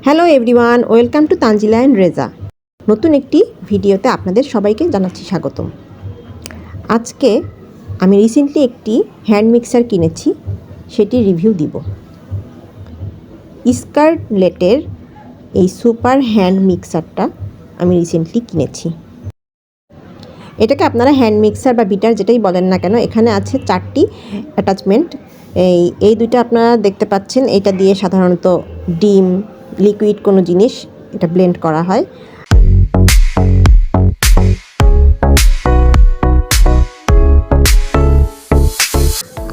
Hello everyone, welcome to Tanzila and Reza. নতুন একটি ভিডিওতে আপনাদের সবাইকে জানাচ্ছি স্বাগতম। আজকে আমি রিসেন্টলি একটি হ্যান্ড মিক্সার কিনেছি, সেটি রিভিউ দিব। স্কারলেটের এই সুপার হ্যান্ড মিক্সারটা আমি রিসেন্টলি কিনেছি। এটাকে আপনারা হ্যান্ড মিক্সার বা বিটার যেটাই বলেন না কেন, এখানে আছে 4টি অ্যাটাচমেন্ট। এই দুইটা আপনারা দেখতে পাচ্ছেন, এটা দিয়ে সাধারণত ডিম, লিকুইড কোনো জিনিস এটা ব্লেন্ড করা হয়।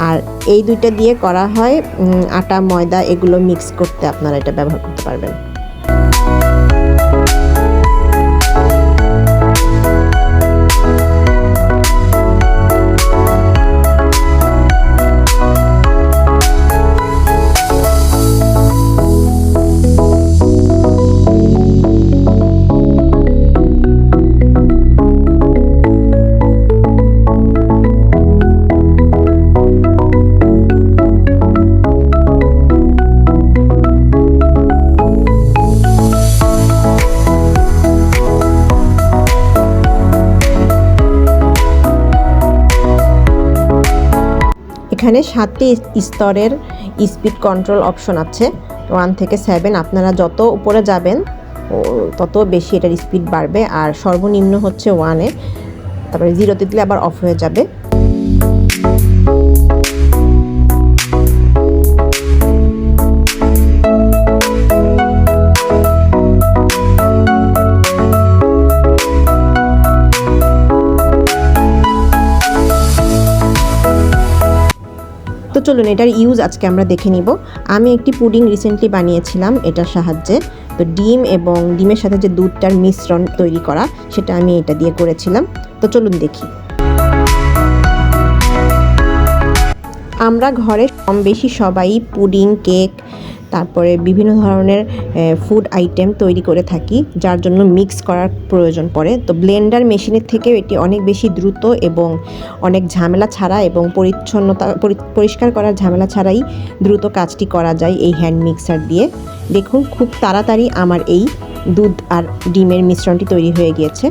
আর এই দুইটা দিয়ে করা হয় আটা, ময়দা এগুলো মিক্স করতে আপনারা এটা ব্যবহার করতে পারবেন। এখানে 7টি স্তরের স্পিড কন্ট্রোল অপশন আছে, 1 থেকে 7। আপনারা যত উপরে যাবেন তত বেশি এটার স্পিড বাড়বে, আর সর্বনিম্ন হচ্ছে 1-এ, তারপরে 0-তে দিলে আবার অফ হয়ে যাবে। তো চলুন এটার ইউজ আজকে আমরা দেখে নিব। আমি একটি পুডিং রিসেন্টলি বানিয়েছিলাম এটার সাহায্যে। তো ডিম এবং ডিমের সাথে যে দুধটার মিশ্রণ তৈরি করা, সেটা আমি এটা দিয়ে করেছিলাম। তো চলুন দেখি। আমরা ঘরে কম বেশি সবাই পুডিং, কেক, তারপরে বিভিন্ন ধরনের ফুড আইটেম তৈরি করে থাকি, যার জন্য মিক্স করার প্রয়োজন পড়ে। তো ব্লেন্ডার মেশিনের থেকেও এটি অনেক বেশি দ্রুত এবং অনেক ঝামেলা ছাড়া এবং পরিষ্কার করার ঝামেলা ছাড়াই দ্রুত কাজটি করা যায় এই হ্যান্ড মিক্সার দিয়ে। দেখুন খুব তাড়াতাড়ি আমার এই দুধ আর ডিমের মিশ্রণটি তৈরি হয়ে গিয়েছে।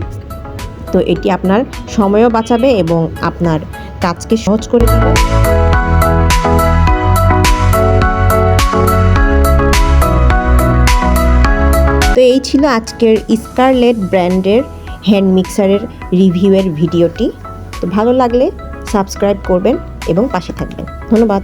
তো এটি আপনার সময়ও বাঁচাবে এবং আপনার কাজকে সহজ করে দেবে। তো এই ছিল আজকের স্কারলেট ব্র্যান্ডের হ্যান্ড মিক্সারের রিভিউয়ের ভিডিওটি। তো ভালো লাগলে সাবস্ক্রাইব করবেন এবং পাশে থাকবেন। ধন্যবাদ।